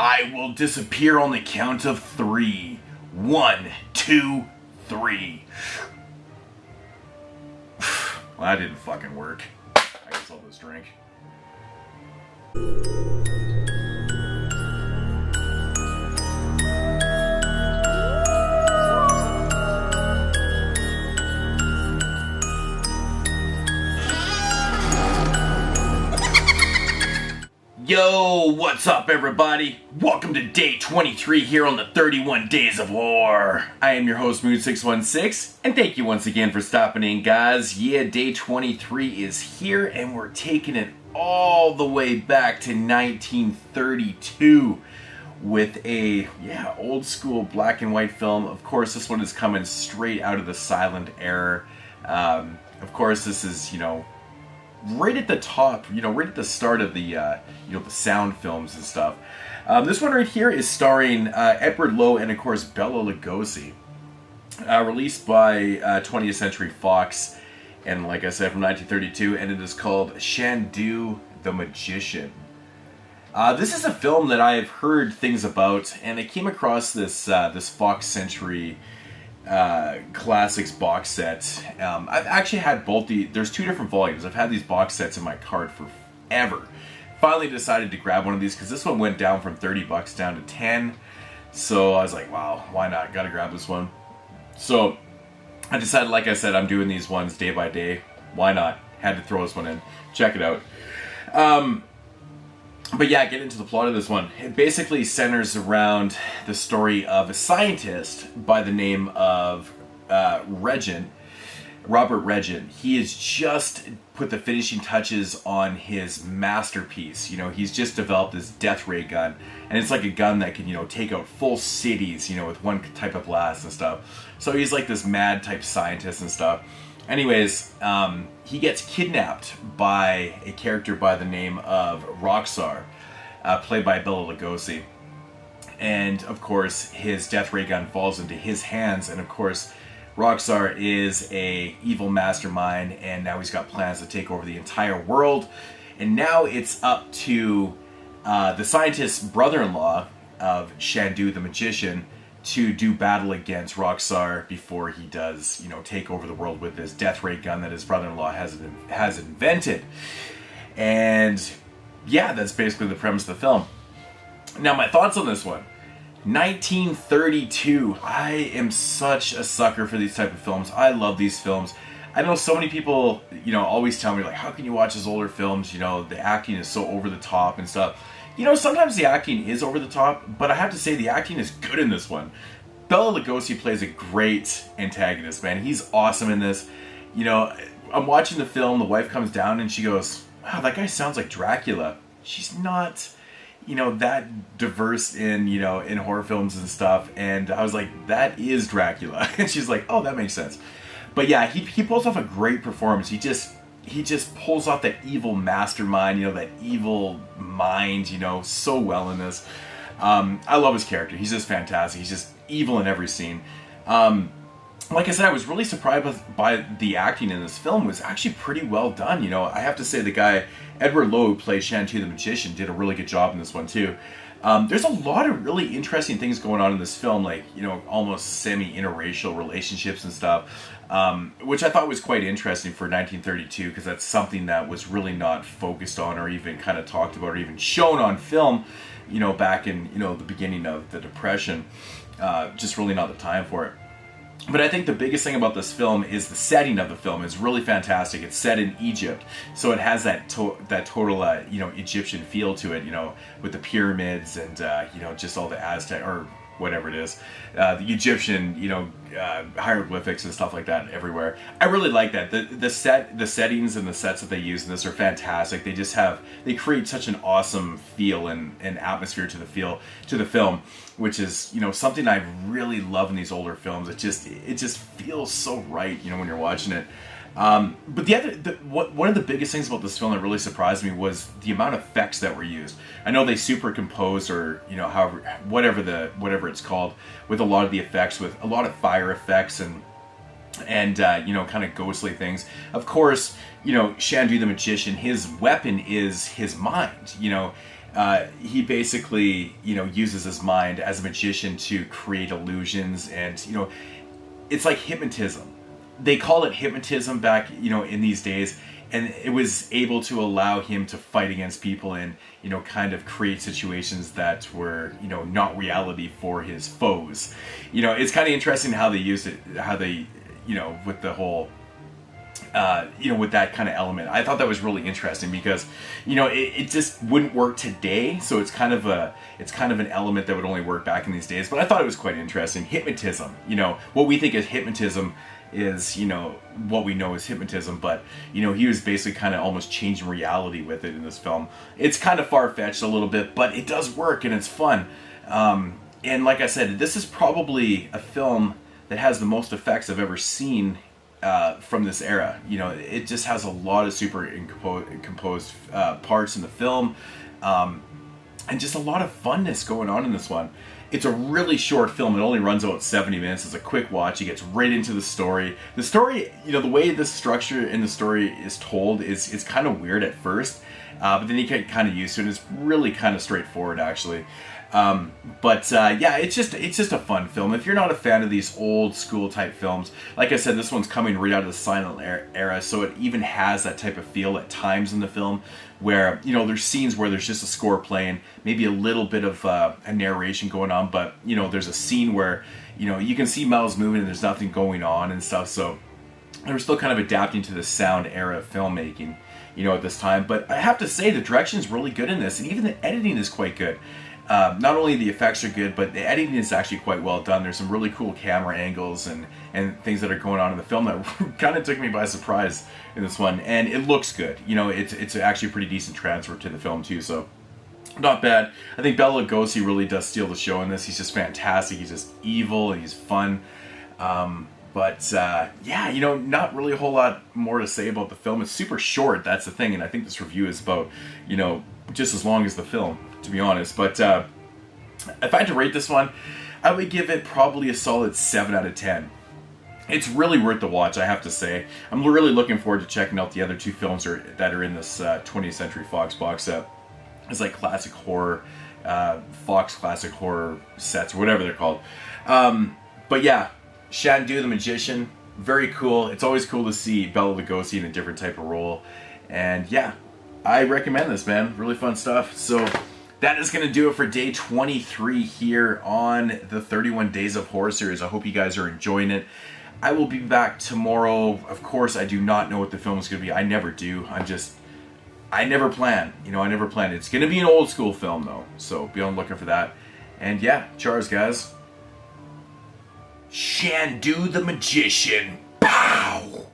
I will disappear on the count of 3. 1, 2, 3. Well, that didn't fucking work. I guess I'll just drink. Yo, what's up everybody? Welcome to day 23 here on the 31 Days of War. I am your host Moon616, and thank you once again for stopping in, guys. Yeah, day 23 is here, and we're taking it all the way back to 1932 with a, old school black and white film. Of course, this one is coming straight out of the silent era. Of course, this is, right at the top, right at the start of the, the sound films and stuff. This one right here is starring Edward Lowe and, of course, Bela Lugosi. Released by 20th Century Fox, and like I said, from 1932, and it is called Chandu the Magician. This is a film that I've heard things about, and I came across this this Fox Century Classics box set. I've actually had both there's two different volumes. I've had these box sets in my cart forever. Finally decided to grab one of these because this one went down from $30 down to 10. So I was like, wow, why not? Gotta grab this one. So I decided, like I said, I'm doing these ones day by day. Why not? Had to throw this one in. Check it out. But yeah, get into the plot of this one. It basically centers around the story of a scientist by the name of Robert Regent. He has just put the finishing touches on his masterpiece. He's just developed this death ray gun, and it's like a gun that can, take out full cities, with one type of blast and stuff. So he's like this mad type scientist and stuff. Anyways, he gets kidnapped by a character by the name of Roxar, played by Bela Lugosi. And, of course, his death ray gun falls into his hands, and, of course, Roxar is a evil mastermind, and now he's got plans to take over the entire world. And now it's up to the scientist's brother-in-law of Chandu the Magician to do battle against Roxar before he does, take over the world with this death ray gun that his brother-in-law has invented. And yeah, that's basically the premise of the film. Now, my thoughts on this one. 1932. I am such a sucker for these type of films. I love these films. I know so many people, always tell me, like, how can you watch these older films? The acting is so over the top and stuff. Sometimes the acting is over the top, but I have to say the acting is good in this one. Bela Lugosi plays a great antagonist, man. He's awesome in this. I'm watching the film, the wife comes down and she goes, wow, that guy sounds like Dracula. She's not, that diverse in, in horror films and stuff. And I was like, that is Dracula. And she's like, oh, that makes sense. But yeah, he pulls off a great performance. He just pulls off that evil mastermind, that evil mind, so well in this. I love his character. He's just fantastic. He's just evil in every scene. Like I said, I was really surprised by the acting in this film. It was actually pretty well done. I have to say the guy, Edward Lowe, who plays Chandu the Magician, did a really good job in this one too. There's a lot of really interesting things going on in this film, like, almost semi-interracial relationships and stuff, which I thought was quite interesting for 1932, because that's something that was really not focused on or even kind of talked about or even shown on film, back in, the beginning of the Depression. Just really not the time for it. But I think the biggest thing about this film is the setting of the film is really fantastic. It's set in Egypt, so it has that total Egyptian feel to it. With the pyramids and just all the Aztec or whatever it is, the Egyptian hieroglyphics and stuff like that everywhere. I really like that. The settings and the sets that they use in this are fantastic. They create such an awesome feel and atmosphere to the film, which is something I really love in these older films. It just feels so right when you're watching it. But one of the biggest things about this film that really surprised me was the amount of effects that were used. I know they superimposed, or whatever it's called, with a lot of the effects, with a lot of fire effects and kind of ghostly things. Of course, Chandu the Magician, his weapon is his mind. he basically, uses his mind as a magician to create illusions, and it's like hypnotism. They call it hypnotism back, in these days, and it was able to allow him to fight against people and, kind of create situations that were, not reality for his foes. It's kind of interesting how they used it, how they, with the whole, with that kind of element. I thought that was really interesting because, it just wouldn't work today. So it's kind of an element that would only work back in these days. But I thought it was quite interesting. Hypnotism, what we think is hypnotism is, what we know as hypnotism, but, he was basically kind of almost changing reality with it in this film. It's kind of far-fetched a little bit, but it does work and it's fun. And like I said, this is probably a film that has the most effects I've ever seen from this era. It just has a lot of super composed parts in the film, and just a lot of funness going on in this one. It's a really short film. It only runs about 70 minutes. It's a quick watch. It gets right into the story. The story, the way this structure in the story is told is kind of weird at first, but then you get kind of used to it. It's really kind of straightforward, actually. Yeah, it's just a fun film. If you're not a fan of these old school type films, like I said, this one's coming right out of the silent era, so it even has that type of feel at times in the film where, there's scenes where there's just a score playing, maybe a little bit of a narration going on, but, there's a scene where, you can see mouths moving and there's nothing going on and stuff, so they were still kind of adapting to the sound era of filmmaking, at this time. But I have to say, the direction is really good in this, and even the editing is quite good. Not only the effects are good, but the editing is actually quite well done. There's some really cool camera angles and things that are going on in the film that kind of took me by surprise in this one. And it looks good. It's actually a pretty decent transfer to the film too, so not bad. I think Bela Lugosi really does steal the show in this. He's just fantastic. He's just evil and he's fun. Yeah, not really a whole lot more to say about the film. It's super short, that's the thing, and I think this review is about, just as long as the film, to be honest. But if I had to rate this one, I would give it probably a solid 7 out of 10. It's really worth the watch, I have to say. I'm really looking forward to checking out the other two films that are in this 20th Century Fox box set. It's like classic horror, Fox classic horror sets, or whatever they're called. But yeah, Chandu the Magician, very cool. It's always cool to see Bela Lugosi in a different type of role. And yeah, I recommend this, man. Really fun stuff. So that is going to do it for day 23 here on the 31 Days of Horror series. I hope you guys are enjoying it. I will be back tomorrow. Of course, I do not know what the film is going to be. I never do. I never plan. I never plan. It's going to be an old school film, though. So be on the lookout for that. And yeah, cheers, guys. Chandu the Magician.